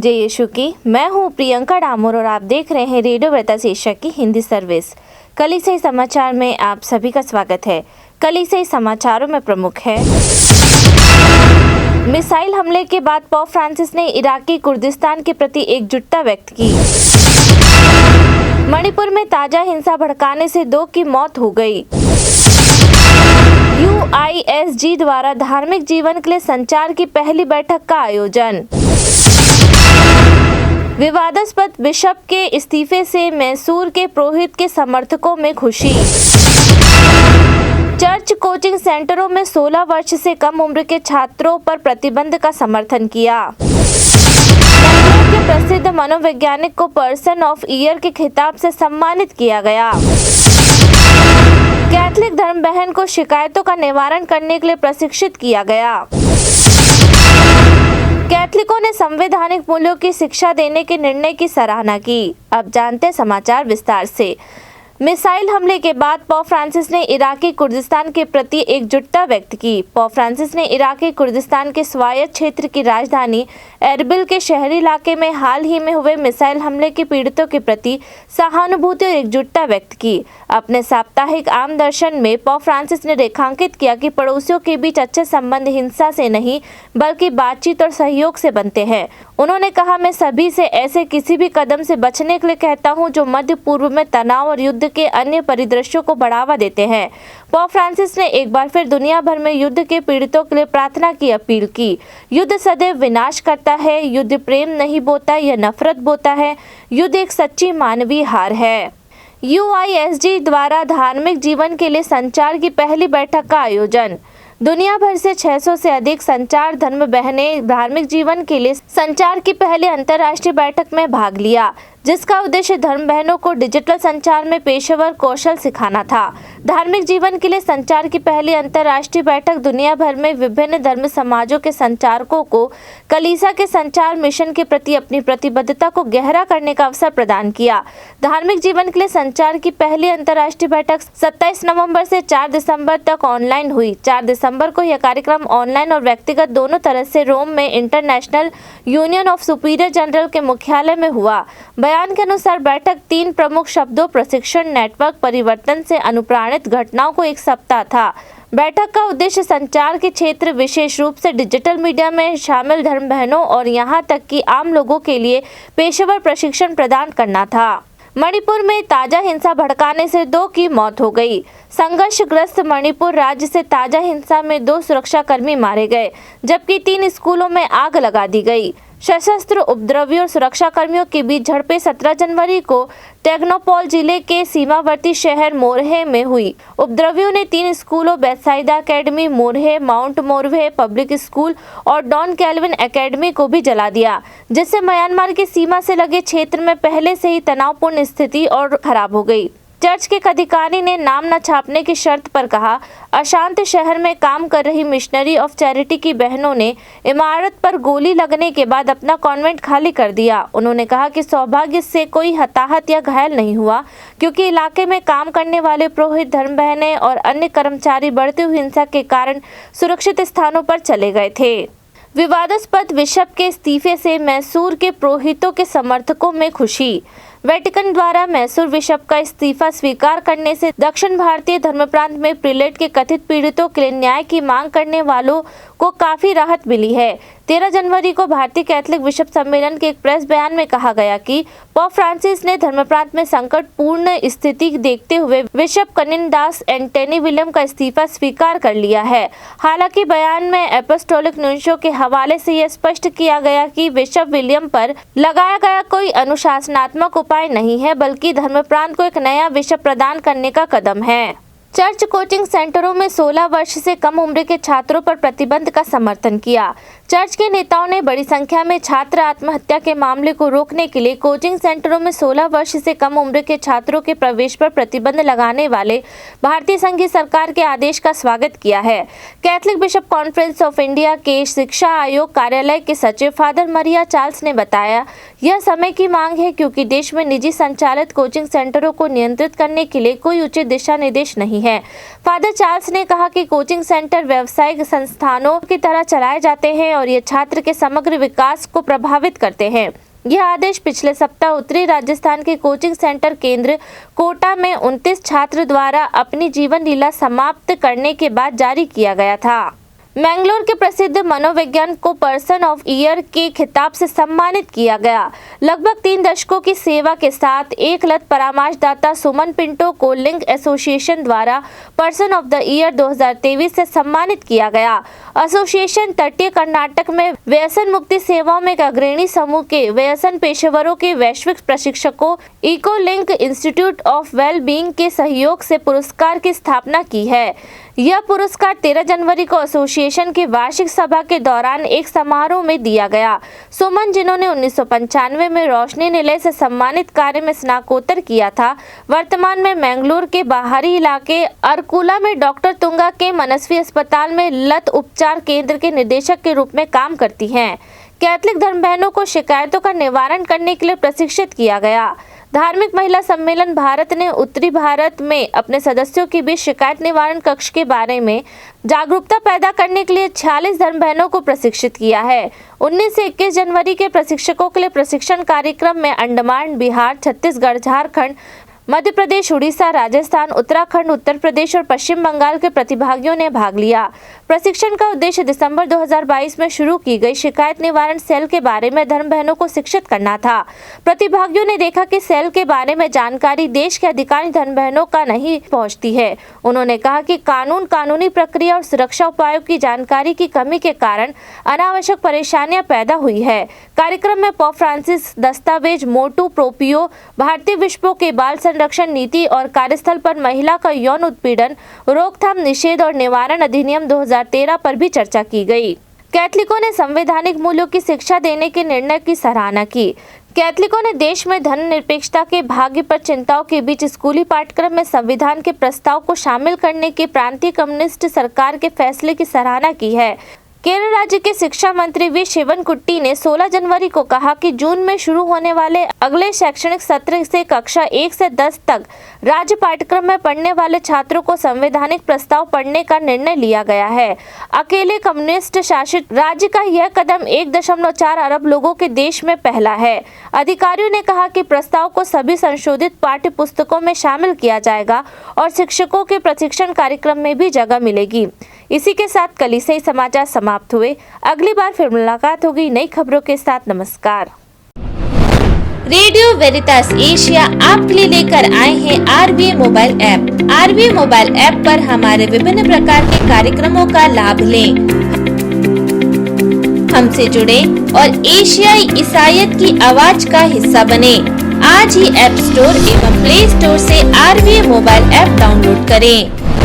जय यीशु की। मैं हूँ प्रियंका डामोर और आप देख रहे हैं रेडियो व्रतास एशिया की हिंदी सर्विस। कलीसिया समाचार में आप सभी का स्वागत है। कलीसिया समाचारों में प्रमुख है, मिसाइल हमले के बाद पोप फ्रांसिस ने इराकी कुर्दिस्तान के प्रति एकजुटता व्यक्त की। मणिपुर में ताजा हिंसा भड़काने से 2 की मौत हो गई। UISG द्वारा धार्मिक जीवन के लिए संचार की पहली बैठक का आयोजन। विवादास्पद बिशप के इस्तीफे से मैसूर के पुरोहित के समर्थकों में खुशी। चर्च कोचिंग सेंटरों में 16 वर्ष से कम उम्र के छात्रों पर प्रतिबंध का समर्थन किया। के प्रसिद्ध मनोवैज्ञानिक को पर्सन ऑफ ईयर के खिताब से सम्मानित किया गया। कैथलिक धर्म बहन को शिकायतों का निवारण करने के लिए प्रशिक्षित किया गया। कैथलिकों ने संवैधानिक मूल्यों की शिक्षा देने के निर्णय की सराहना की। अब जानते हैं समाचार विस्तार से। मिसाइल हमले के बाद पोप फ्रांसिस ने इराकी कुर्दिस्तान के प्रति एकजुटता व्यक्त की। पोप फ्रांसिस ने इराकी कुर्दिस्तान के स्वायत्त क्षेत्र की राजधानी एरबिल के शहरी इलाके में हाल ही में हुए मिसाइल हमले के पीड़ितों के प्रति सहानुभूति और एकजुटता व्यक्त की। अपने साप्ताहिक आम दर्शन में पोप फ्रांसिस ने रेखांकित किया कि पड़ोसियों के बीच अच्छे संबंध हिंसा से नहीं बल्कि बातचीत और सहयोग से बनते हैं। उन्होंने कहा, मैं सभी से ऐसे किसी भी कदम से बचने के लिए कहता हूं जो मध्य पूर्व में तनाव और युद्ध के अन्य परिदृश्यों को बढ़ावा देते हैं। पोप फ्रांसिस ने एक बार फिर दुनिया भर में युद्ध के पीड़ितों के लिए प्रार्थना की अपील की। युद्ध सदैव विनाश करता है, युद्ध प्रेम नहीं बोता, यह नफरत बोता है। युद्ध एक सच्ची मानवीय हार है। UISG द्वारा धार्मिक जीवन के लिए संचार की पहली बैठक का आयोजन। दुनिया भर से 600 से अधिक संचार धर्म बहनें धार्मिक जीवन के लिए संचार की पहली अंतर्राष्ट्रीय बैठक में भाग लिया, जिसका उद्देश्य धर्म बहनों को डिजिटल संचार में पेशेवर कौशल सिखाना था। धार्मिक जीवन के लिए संचार की पहली अंतर्राष्ट्रीय बैठक दुनिया भर में विभिन्न धर्म समाजों के संचारकों को कलीसिया के संचार मिशन के प्रति अपनी प्रतिबद्धता को गहरा करने का अवसर प्रदान किया। धार्मिक जीवन के लिए संचार की पहली अंतर्राष्ट्रीय बैठक 27 नवंबर से 4 दिसंबर तक ऑनलाइन हुई। 4 दिसंबर को यह कार्यक्रम ऑनलाइन और व्यक्तिगत दोनों तरह से रोम में international union of superior general के मुख्यालय में हुआ। बयान के अनुसार बैठक 3 प्रमुख शब्दों प्रशिक्षण, नेटवर्क परिवर्तन से अनुप्राणित घटनाओं को एक सप्ताह था। बैठक का उद्देश्य संचार के क्षेत्र, विशेष रूप से डिजिटल मीडिया में शामिल धर्म बहनों और यहाँ तक कि आम लोगों के लिए पेशेवर प्रशिक्षण प्रदान करना था। मणिपुर में ताजा हिंसा भड़काने से 2 की मौत हो गई। संघर्षग्रस्त मणिपुर राज्य से ताजा हिंसा में 2 सुरक्षाकर्मी मारे गए, जबकि 3 स्कूलों में आग लगा दी गई। सशस्त्र उपद्रवियों और सुरक्षाकर्मियों के बीच झड़पें 17 जनवरी को टेक्नोपॉल जिले के सीमावर्ती शहर मोरहे में हुई। उपद्रवियों ने 3 स्कूलों बेथसाइदा academy मोरहे, mount Morve public school और डॉन कैल्विन एकेडमी को भी जला दिया, जिससे म्यांमार की सीमा से लगे क्षेत्र में पहले से ही तनावपूर्ण स्थिति और खराब हो गई। चर्च के एक अधिकारी ने नाम न छापने की शर्त पर कहा, अशांत शहर में काम कर रही मिशनरी ऑफ चैरिटी की बहनों ने इमारत पर गोली लगने के बाद अपना कॉन्वेंट खाली कर दिया। उन्होंने कहा कि सौभाग्य से कोई हताहत या घायल नहीं हुआ, क्योंकि इलाके में काम करने वाले पुरोहित, धर्म बहनें और अन्य कर्मचारी बढ़ती हुई हिंसा के कारण सुरक्षित स्थानों पर चले गए थे। विवादास्पद बिशप के इस्तीफे से मैसूर के पुरोहितों के समर्थकों में खुशी। वेटिकन द्वारा मैसूर बिशप का इस्तीफा स्वीकार करने से दक्षिण भारतीय धर्म प्रांत में प्रीलेट के कथित पीड़ितों के लिए न्याय की मांग करने वालों को काफी राहत मिली है। 13 जनवरी को भारतीय कैथलिक बिशप सम्मेलन के एक प्रेस बयान में कहा गया कि पोप फ्रांसिस ने धर्म प्रांत में संकटपूर्ण स्थिति देखते हुए बिशप कनिनदास एंटनी विलियम का इस्तीफा स्वीकार कर लिया है। हालांकि बयान में एपोस्टोलिक नुंशियो के हवाले से यह स्पष्ट किया गया कि बिशप विलियम पर लगाया गया कोई अनुशासनात्मक उपाय नहीं है, बल्कि धर्म प्रांत को एक नया बिशप प्रदान करने का कदम है। चर्च कोचिंग सेंटरों में 16 वर्ष से कम उम्र के छात्रों पर प्रतिबंध का समर्थन किया। चर्च के नेताओं ने बड़ी संख्या में छात्र आत्महत्या के मामले को रोकने के लिए कोचिंग सेंटरों में 16 वर्ष से कम उम्र के छात्रों के प्रवेश पर प्रतिबंध लगाने वाले भारतीय संघीय सरकार के आदेश का स्वागत किया है। Catholic bishop conference of India के शिक्षा आयोग कार्यालय के सचिव फादर मरिया चार्ल्स ने बताया, यह समय की मांग है क्योंकि देश में निजी संचालित कोचिंग सेंटरों को नियंत्रित करने के लिए कोई उचित दिशा निर्देश नहीं रही हैं। फादर चार्ल्स ने कहा कि कोचिंग सेंटर व्यावसायिक संस्थानों की तरह चलाए जाते हैं और ये छात्र के समग्र विकास को प्रभावित करते हैं। यह आदेश पिछले सप्ताह उत्तरी राजस्थान के कोचिंग सेंटर केंद्र कोटा में 29 छात्र द्वारा अपनी जीवन लीला समाप्त करने के बाद जारी किया गया था। मैंगलोर के प्रसिद्ध मनोवैज्ञानिक को पर्सन ऑफ ईयर के खिताब से सम्मानित किया गया। लगभग 3 दशकों की सेवा के साथ एकलत परामर्शदाता सुमन पिंटो को लिंक एसोसिएशन द्वारा पर्सन ऑफ द ईयर 2023 से सम्मानित किया गया। एसोसिएशन तटीय कर्नाटक में व्यसन मुक्ति सेवाओं में एक अग्रणी समूह के व्यसन पेशेवरों के वैश्विक प्रशिक्षकों Eco Link Institute of Well Being के सहयोग से पुरस्कार की स्थापना की है। यह पुरस्कार 13 जनवरी को एसोसिएशन की वार्षिक सभा के दौरान एक समारोह में दिया गया। सुमन, जिन्होंने 1995 में रोशनी निलय से सम्मानित कार्य में स्नातकोत्तर किया था, वर्तमान में मैंगलोर के बाहरी इलाके अरकुला में डॉक्टर तुंगा के मनस्वी अस्पताल में लत उपचार केंद्र के निदेशक के रूप में काम करती हैं। कैथलिक धर्म बहनों को शिकायतों का निवारण करने के लिए प्रशिक्षित किया गया। धार्मिक महिला सम्मेलन भारत ने उत्तरी भारत में अपने सदस्यों के बीच शिकायत निवारण कक्ष के बारे में जागरूकता पैदा करने के लिए 46 धर्म बहनों को प्रशिक्षित किया है। 19 से 21 जनवरी के प्रशिक्षकों के लिए प्रशिक्षण कार्यक्रम में अंडमान, बिहार, छत्तीसगढ़, झारखंड, मध्य प्रदेश, उड़ीसा, राजस्थान, उत्तराखंड, उत्तर प्रदेश और पश्चिम बंगाल के प्रतिभागियों ने भाग लिया। प्रशिक्षण का उद्देश्य दिसंबर 2022 में शुरू की गई शिकायत निवारण सेल के बारे में धर्म बहनों को शिक्षित करना था। प्रतिभागियों ने देखा कि सेल के बारे में जानकारी देश के अधिकांश धर्म बहनों का नहीं पहुंचती है। उन्होंने कहा कि कानूनी प्रक्रिया और सुरक्षा उपायों की जानकारी की कमी के कारण अनावश्यक परेशानियां पैदा हुई है। कार्यक्रम में पोप फ्रांसिस दस्तावेज मोटू प्रोपियो, भारतीय विश्वों के बाल संरक्षण नीति और कार्यस्थल पर महिला का यौन उत्पीड़न रोकथाम, निषेध और निवारण अधिनियम 2013 पर भी चर्चा की गई। कैथलिकों ने संवैधानिक मूल्यों की शिक्षा देने के निर्णय की सराहना की। कैथलिकों ने देश में धर्मनिरपेक्षता के भाग्य पर चिंताओं के बीच स्कूली पाठ्यक्रम में संविधान के प्रस्ताव को शामिल करने के प्रांतीय कम्युनिस्ट सरकार के फैसले की सराहना की है। केरल राज्य के शिक्षा मंत्री वी शिवनकुट्टी ने 16 जनवरी को कहा कि जून में शुरू होने वाले अगले शैक्षणिक सत्र से कक्षा 1 से 10 तक राज्य पाठ्यक्रम में पढ़ने वाले छात्रों को संवैधानिक प्रस्ताव पढ़ने का निर्णय लिया गया है। अकेले कम्युनिस्ट शासित राज्य का यह कदम 1.4 अरब लोगों के देश में पहला है। अधिकारियों ने कहा कि प्रस्ताव को सभी संशोधित पाठ्य पुस्तकों में शामिल किया जाएगा और शिक्षकों के प्रशिक्षण कार्यक्रम में भी जगह मिलेगी। इसी के साथ कलीसियाई समाचार समाप्त हुए। अगली बार फिर मुलाकात होगी नई खबरों के साथ। नमस्कार। रेडियो वेरितास एशिया आपके लिए लेकर आए हैं RVA mobile app. RVA mobile app पर हमारे विभिन्न प्रकार के कार्यक्रमों का लाभ लें, हमसे जुड़े और एशियाई ईसाईयत की आवाज का हिस्सा बने। आज ही ऐप स्टोर एवं प्ले स्टोर से RVA मोबाइल ऐप डाउनलोड करें।